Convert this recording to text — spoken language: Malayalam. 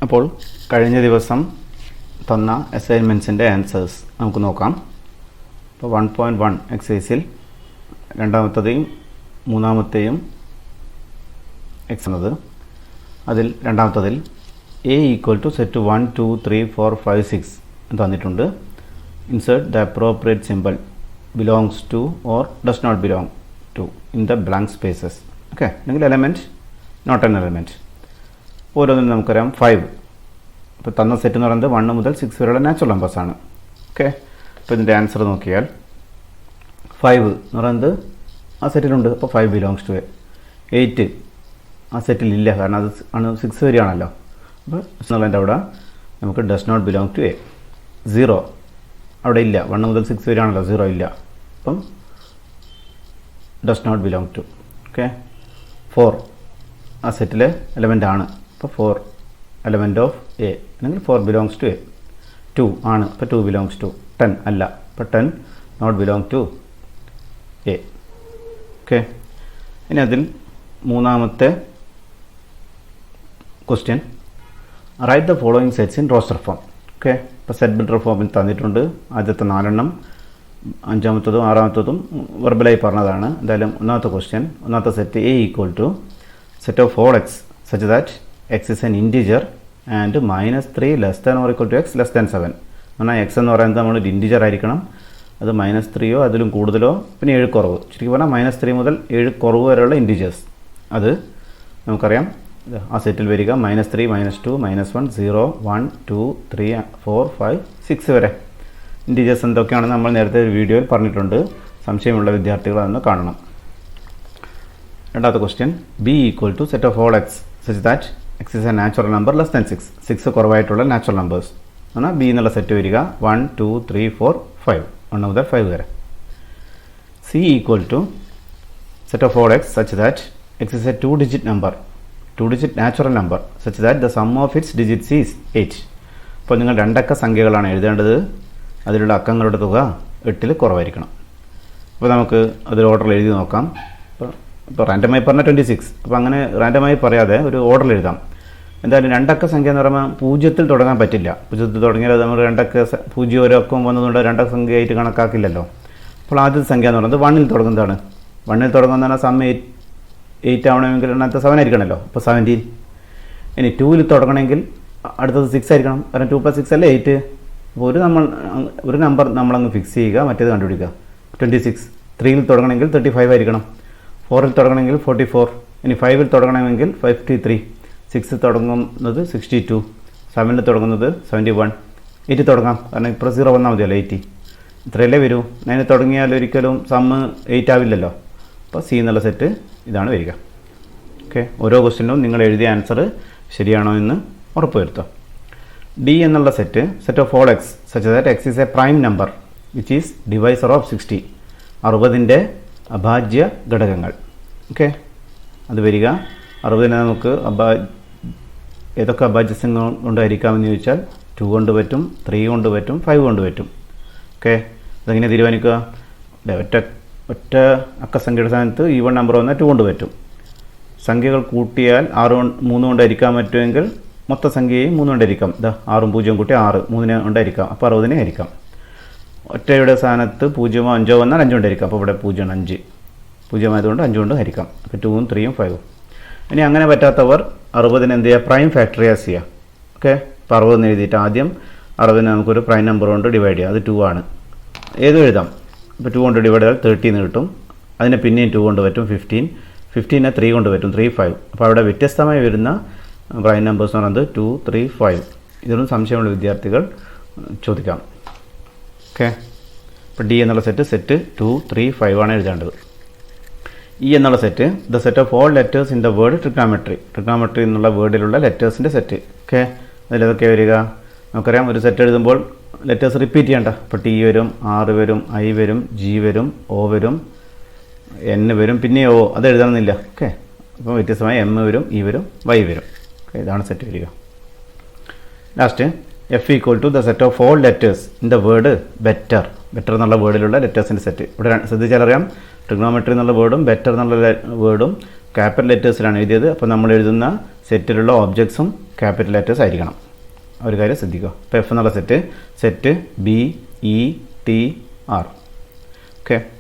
അപ്പോൾ കഴിഞ്ഞ ദിവസം തന്ന അസൈൻമെൻറ്റ്സിൻ്റെ ആൻസേഴ്സ് നമുക്ക് നോക്കാം. അപ്പോൾ 1.1 എക്സസൈസിൽ രണ്ടാമത്തെയും മൂന്നാമത്തെയും എക്സ് എന്നത് അതിൽ രണ്ടാമത്തതിൽ എ ഈക്വൽ ടു സെറ്റ് 1 2 3 4 5 6 തന്നിട്ടുണ്ട്. Insert the appropriate symbol belongs to or does not belong to in the blank spaces. Okay, അല്ലെങ്കിൽ എലമെൻറ്റ് നോട്ട് എൻ എലമെൻറ്റ്. ഓരോന്നിനും നമുക്കറിയാം 5. ഇപ്പോൾ തന്ന സെറ്റ് എന്ന് പറയുന്നത് 1 മുതൽ 6 വരെയുള്ള നാച്ചുറൽ നമ്പേഴ്സാണ്. ഓക്കെ, അപ്പോൾ ഇതിൻ്റെ ആൻസർ നോക്കിയാൽ 5 എന്ന് പറയുന്നത് ആ സെറ്റിലുണ്ട്, അപ്പോൾ 5 ബിലോങ്സ് ടു എ. 8 ആ സെറ്റിലില്ല, കാരണം അത് 6 വരെയാണല്ലോ. അപ്പോൾ എന്നുള്ളതിൻ്റെ അവിടെ നമുക്ക് does not belong to A. 0 അവിടെ ഇല്ല, 1 മുതൽ 6 വരെയാണല്ലോ, 0 ഇല്ല, അപ്പം does not belong to. Okay, 4 ആ സെറ്റിലെ എലമെൻ്റ് ആണ്, അപ്പോൾ 4 എലമെൻറ്റ് ഓഫ് എ, അല്ലെങ്കിൽ 4 ബിലോങ്സ് ടു എ. 2 ആണ്, അപ്പോൾ 2 ബിലോങ്സ് ടു. 10 അല്ല, അപ്പോൾ 10 not belong to A. Okay, ഇനി അതിൽ മൂന്നാമത്തെ question, write the following sets in roster form. Okay, ഇപ്പോൾ സെറ്റ് ബിൽഡർ ഫോമിൽ തന്നിട്ടുണ്ട്. ആദ്യത്തെ 4 എണ്ണം, അഞ്ചാമത്തതും ആറാമത്തതും വെർബലായി പറഞ്ഞതാണ്. എന്തായാലും ഒന്നാമത്തെ ക്വസ്റ്റ്യൻ, ഒന്നാമത്തെ set A equal to set of all X such that X is an integer and -3 less than or equal to x less than 7. എന്നാൽ എക്സ് എന്ന് പറയുന്നത് നമ്മളൊരു ഇൻറ്റിജർ ആയിരിക്കണം, അത് -3യോ അതിലും കൂടുതലോ, പിന്നെ 7 കുറവ്. ശരിക്കും പറഞ്ഞാൽ -3 മുതൽ 7 കുറവ് വരെയുള്ള ഇൻറ്റിജേഴ്സ്, അത് നമുക്കറിയാം ആ സെറ്റിൽ വരിക. -3 -2 -1 0 1 2 3 4 5 6 വരെ ഇൻറ്റിജേഴ്സ് എന്തൊക്കെയാണെന്ന് നമ്മൾ നേരത്തെ ഒരു വീഡിയോയിൽ പറഞ്ഞിട്ടുണ്ട്. സംശയമുള്ള വിദ്യാർത്ഥികൾ അതൊന്ന് കാണണം. രണ്ടാമത്തെ question, B equal to set of all X such that X is a natural number less than 6. 6 കുറവായിട്ടുള്ള നാച്ചുറൽ നമ്പേഴ്സ് എന്നാൽ ബി എന്നുള്ള സെറ്റ് വരിക 1 2 3 4 5, 1 മുതൽ 5 വരെ. C equal to set of all X such that X is a 2-digit number, 2-digit natural number such that the sum of its digits is 8. അപ്പോൾ നിങ്ങൾ 2 അക്ക സംഖ്യകളാണ് എഴുതേണ്ടത്, അതിലുള്ള അക്കങ്ങളുടെ തുക 8ൽ കുറവായിരിക്കണം. അപ്പോൾ നമുക്ക് അതൊരു ഓർഡറിൽ എഴുതി നോക്കാം. ഇപ്പോൾ റാൻഡമായി പറഞ്ഞാൽ 26, അപ്പോൾ അങ്ങനെ റാൻഡമായി പറയാതെ ഒരു ഓർഡറിൽ എഴുതാം. എന്തായാലും 2 അക്ക സംഖ്യ എന്ന് പറയുമ്പോൾ 0-ൽ തുടങ്ങാൻ പറ്റില്ല. 0-ൽ തുടങ്ങിയാൽ നമ്മൾ 2 അക്ക 0 ഓരോ അക്കം വന്നതുകൊണ്ട് 2 അക്ക സംഖ്യയായിട്ട് കണക്കാക്കില്ലല്ലോ. അപ്പോൾ ആദ്യത്തെ സംഖ്യ എന്ന് പറയുന്നത് 1-ൽ തുടങ്ങുന്നതാണ്. 1-ൽ തുടങ്ങുന്നതാണ് സം 8 ആവണമെങ്കിൽ അതിനകത്ത് 7 ആയിരിക്കണമല്ലോ, അപ്പോൾ 17. ഇനി 2-ൽ തുടങ്ങണമെങ്കിൽ അടുത്തത് 6 ആയിരിക്കണം, കാരണം 2 + 6 അല്ലേ 8. അപ്പോൾ ഒരു നമ്പർ നമ്മളങ്ങ് ഫിക്സ് ചെയ്യുക, മറ്റേത് കണ്ടുപിടിക്കുക. 26. 3-ൽ തുടങ്ങണമെങ്കിൽ 35 ആയിരിക്കണം, 4-ൽ തുടങ്ങണമെങ്കിൽ 44, ഇനി 5-ൽ തുടങ്ങണമെങ്കിൽ 53, 6-ൽ തുടങ്ങുന്നത് 62, 7-ൽ തുടങ്ങുന്നത് 71, 8 തുടങ്ങാം, കാരണം ഇപ്പോൾ 0 വന്നാൽ മതിയല്ലോ, 80. ഇത്രയല്ലേ വരൂ. 9 തുടങ്ങിയാൽ ഒരിക്കലും സം 8 ആവില്ലല്ലോ. അപ്പോൾ സി എന്നുള്ള സെറ്റ് ഇതാണ് വരിക. ഓക്കെ, ഓരോ ക്വസ്റ്റ്യനും നിങ്ങൾ എഴുതിയ ആൻസർ ശരിയാണോ എന്ന് ഉറപ്പുവരുത്തുക. ഡി എന്നുള്ള set of all X such that X is A prime number which is divisor of 60. 60ൻ്റെ അഭാജ്യ ഘടകങ്ങൾ. ഓക്കെ, അത് വരിക. 60നെ നമുക്ക് ഏതൊക്കെ അഭാജ്യങ്ങൾ കൊണ്ടായിരിക്കാമെന്ന് ചോദിച്ചാൽ 2 കൊണ്ട് പറ്റും, 3 കൊണ്ട് പറ്റും, 5 കൊണ്ട് പറ്റും. ഓക്കെ, അതെങ്ങനെ തീരുമാനിക്കുക? ഒറ്റ അക്കസംഖ്യയുടെ സ്ഥാനത്ത് ഈവൺ നമ്പർ വന്നാൽ 2 കൊണ്ട് പറ്റും. സംഖ്യകൾ കൂട്ടിയാൽ 3 കൊണ്ടായിരിക്കാൻ പറ്റുമെങ്കിൽ മൊത്ത സംഖ്യയും 3 കൊണ്ടായിരിക്കാം. 6 0 കൂട്ടി 6, 3 കൊണ്ടായിരിക്കാം, അപ്പോൾ 60 ആയിരിക്കാം. ഒറ്റയുടെ സ്ഥാനത്ത് 0 5 വന്നാൽ 5 കൊണ്ടായിരിക്കാം, അപ്പോൾ ഇവിടെ 0 5, 0 ആയതുകൊണ്ട് 5 കൊണ്ട് ഹരിക്കാം, അപ്പോൾ 2 3 5. ഇനി അങ്ങനെ പറ്റാത്തവർ 60ന് എന്ത് ചെയ്യുക? പ്രൈം ഫാക്ടറൈസ് ചെയ്യുക. ഓക്കെ, അപ്പോൾ 60 എഴുതിയിട്ട് ആദ്യം 60നെ നമുക്കൊരു പ്രൈം നമ്പർ കൊണ്ട് ഡിവൈഡ് ചെയ്യാം. അത് 2 ആണ്, ഏതും എഴുതാം. ഇപ്പോൾ 2 കൊണ്ട് ഡിവൈഡ് ചെയ്താൽ 30 എന്ന് കിട്ടും. അതിനെ പിന്നെയും 2 കൊണ്ട് പറ്റും 15, 15നെ 3 കൊണ്ട് പറ്റും 3 5. അപ്പോൾ അവിടെ വ്യത്യസ്തമായി വരുന്ന പ്രൈം നമ്പേഴ്സ് എന്ന് പറയുന്നത് 2 3 5. ഇതൊന്നും സംശയമുള്ള വിദ്യാർത്ഥികൾ ചോദിക്കാം. ഓക്കെ, അപ്പോൾ ഡി എന്നുള്ള സെറ്റ് 2 3 5 ആണ് എഴുതേണ്ടത്. ഇ എന്നുള്ള set the set of all letters in the word trigonometry എന്നുള്ള വേർഡിലുള്ള ലെറ്റേഴ്സിൻ്റെ സെറ്റ്. ഓക്കെ, അതിലേതൊക്കെ വരിക? നമുക്കറിയാം, ഒരു സെറ്റ് എഴുതുമ്പോൾ ലെറ്റേഴ്സ് റിപ്പീറ്റ് ചെയ്യണ്ട. അപ്പോൾ ടി വരും, ആർ വരും, ഐ വരും, ജി വരും, ഒ വരും, എൻ വരും, പിന്നെ ഒ അത് എഴുതണമെന്നില്ല. ഓക്കെ, അപ്പോൾ വ്യത്യസ്തമായി എം വരും, ഇ വരും, വൈ വരും. ഓക്കെ, ഇതാണ് സെറ്റ് വരിക. Last F equal to the set of all letters in the word better എന്നുള്ള വേർഡിലുള്ള ലെറ്റേഴ്സിൻ്റെ സെറ്റ്. ഇവിടെ ശ്രദ്ധിച്ചാലറിയാം, ട്രിഗ്നോമെട്രി എന്നുള്ള വേർഡും ബെറ്റർ എന്നുള്ള വേർഡും ക്യാപിറ്റൽ ലെറ്റേഴ്സിലാണ് എഴുതിയത്. അപ്പോൾ നമ്മൾ എഴുതുന്ന സെറ്റിലുള്ള ഓബ്ജക്ട്സും ക്യാപിറ്റൽ ലെറ്റേഴ്സ് ആയിരിക്കണം. ഒരു കാര്യം ശ്രദ്ധിക്കുക. ഇപ്പോൾ എഫ് എന്നുള്ള set B E T R. Okay.